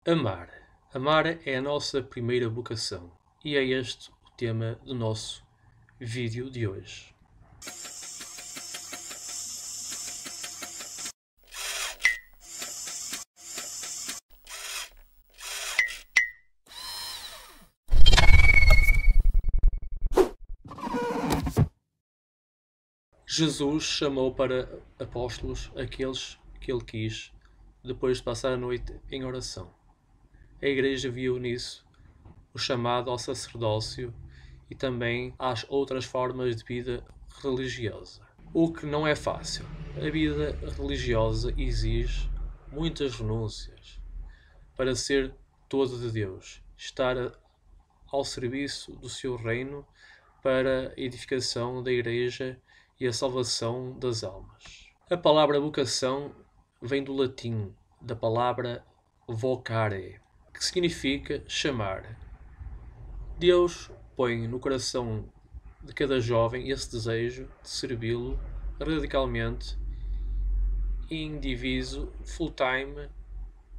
Amar. Amar é a nossa primeira vocação e é este o tema do nosso vídeo de hoje. Jesus chamou para apóstolos aqueles que ele quis, depois de passar a noite em oração. A Igreja viu nisso o chamado ao sacerdócio e também às outras formas de vida religiosa. O que não é fácil. A vida religiosa exige muitas renúncias para ser todo de Deus, estar ao serviço do seu reino para a edificação da Igreja e a salvação das almas. A palavra vocação vem do latim, da palavra vocare, que significa chamar. Deus põe no coração de cada jovem esse desejo de servi-lo radicalmente, indiviso, full-time,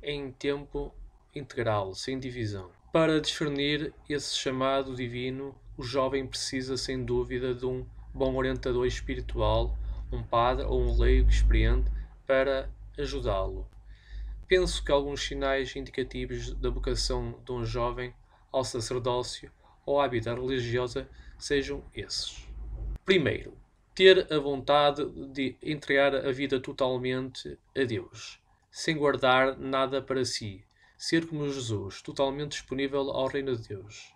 em tempo integral, sem divisão. Para discernir esse chamado divino, o jovem precisa, sem dúvida, de um bom orientador espiritual, um padre ou um leigo experiente para ajudá-lo. Penso que alguns sinais indicativos da vocação de um jovem ao sacerdócio ou à vida religiosa sejam esses. Primeiro, ter a vontade de entregar a vida totalmente a Deus, sem guardar nada para si. Ser como Jesus, totalmente disponível ao reino de Deus.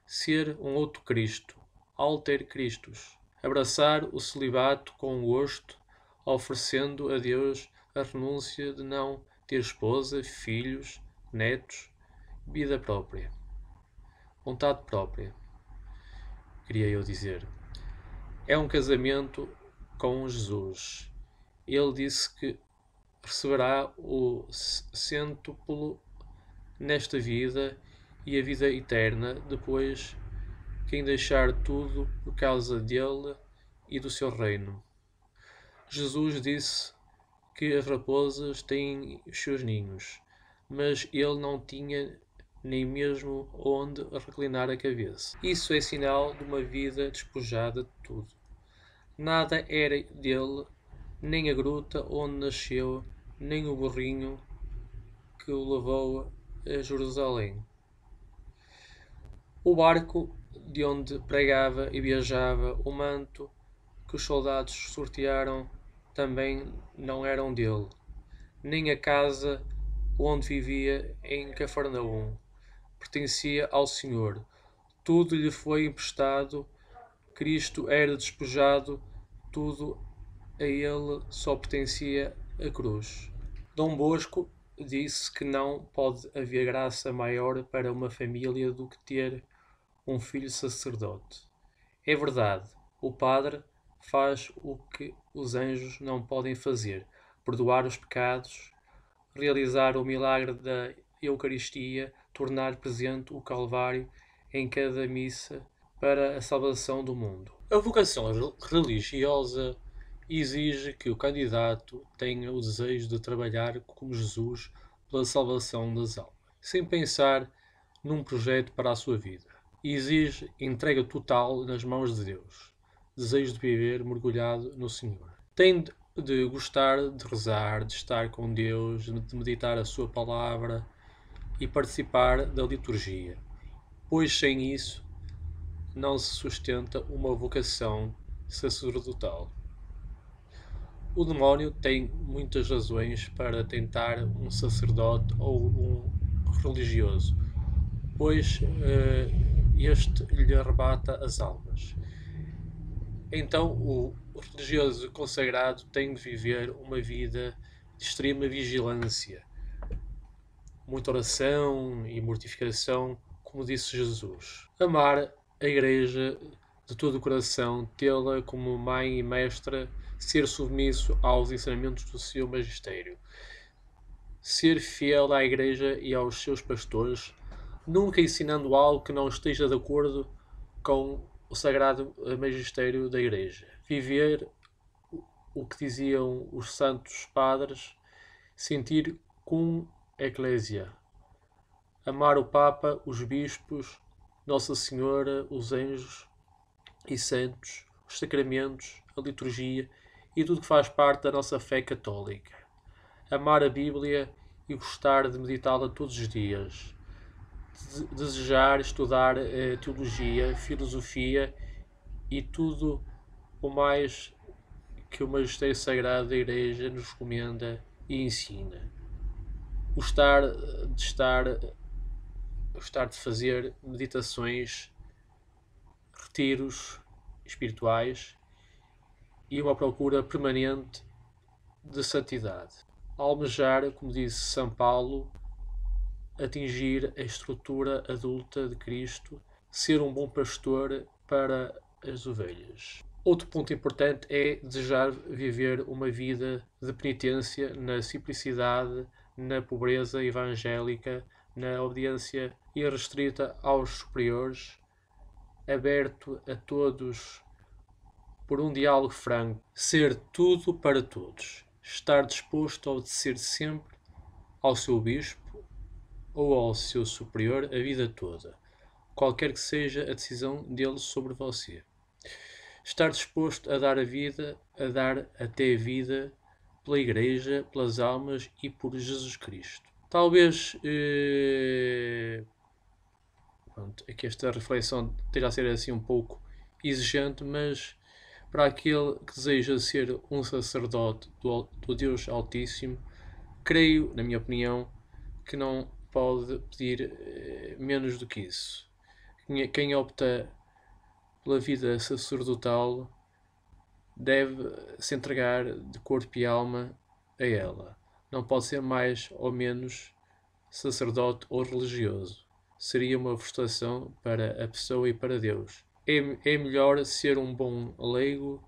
Ser um outro Cristo, alter Christus. Abraçar o celibato com gosto, oferecendo a Deus a renúncia de não ter esposa, filhos, netos, vida própria. Vontade própria, queria eu dizer. É um casamento com Jesus. Ele disse que receberá o cêntuplo nesta vida e a vida eterna depois, quem deixar tudo por causa dele e do seu reino. Jesus disse que as raposas têm os seus ninhos, mas ele não tinha nem mesmo onde reclinar a cabeça. Isso é sinal de uma vida despojada de tudo. Nada era dele, nem a gruta onde nasceu, nem o burrinho que o levou a Jerusalém. O barco de onde pregava e viajava, o manto que os soldados sortearam também não eram dele, nem a casa onde vivia em Cafarnaum pertencia ao Senhor. Tudo lhe foi emprestado, Cristo era despojado, tudo a ele só pertencia a cruz. Dom Bosco disse que não pode haver graça maior para uma família do que ter um filho sacerdote. É verdade, o padre faz o que os anjos não podem fazer: perdoar os pecados, realizar o milagre da Eucaristia, tornar presente o Calvário em cada missa para a salvação do mundo. A vocação religiosa exige que o candidato tenha o desejo de trabalhar como Jesus pela salvação das almas, sem pensar num projeto para a sua vida. Exige entrega total nas mãos de Deus, desejo de viver mergulhado no Senhor. Tem de gostar de rezar, de estar com Deus, de meditar a sua palavra e participar da liturgia, pois sem isso não se sustenta uma vocação sacerdotal. O demónio tem muitas razões para tentar um sacerdote ou um religioso, pois este lhe arrebata as almas. Então o religioso consagrado tem de viver uma vida de extrema vigilância, muita oração e mortificação, como disse Jesus. Amar a Igreja de todo o coração, tê-la como mãe e mestra, ser submisso aos ensinamentos do seu magistério, ser fiel à Igreja e aos seus pastores, nunca ensinando algo que não esteja de acordo com o sagrado magistério da Igreja. Viver o que diziam os santos padres, sentir cum ecclesia, amar o Papa, os bispos, Nossa Senhora, os anjos e santos, os sacramentos, a liturgia e tudo que faz parte da nossa fé católica. Amar a Bíblia e gostar de meditá-la todos os dias. Desejar estudar teologia, filosofia e tudo o mais que o Magistério Sagrado da Igreja nos recomenda e ensina. Gostar de fazer meditações, retiros espirituais e uma procura permanente de santidade. Almejar, como disse São Paulo, atingir a estrutura adulta de Cristo, ser um bom pastor para as ovelhas. Outro ponto importante é desejar viver uma vida de penitência na simplicidade, na pobreza evangélica, na obediência irrestrita aos superiores, aberto a todos por um diálogo franco, ser tudo para todos, estar disposto a obedecer sempre ao seu bispo ou ao seu superior a vida toda, qualquer que seja a decisão dele sobre você. Estar disposto a dar a vida, a dar até a vida pela Igreja, pelas almas e por Jesus Cristo. Talvez aqui esta reflexão esteja a ser assim um pouco exigente, mas para aquele que deseja ser um sacerdote do Deus Altíssimo, creio, na minha opinião, que não pode pedir menos do que isso. Quem opta pela vida sacerdotal deve se entregar de corpo e alma a ela. Não pode ser mais ou menos sacerdote ou religioso. Seria uma frustração para a pessoa e para Deus. É melhor ser um bom leigo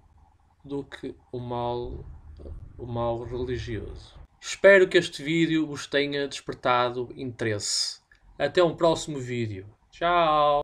do que o mal religioso. Espero que este vídeo vos tenha despertado interesse. Até um próximo vídeo. Tchau!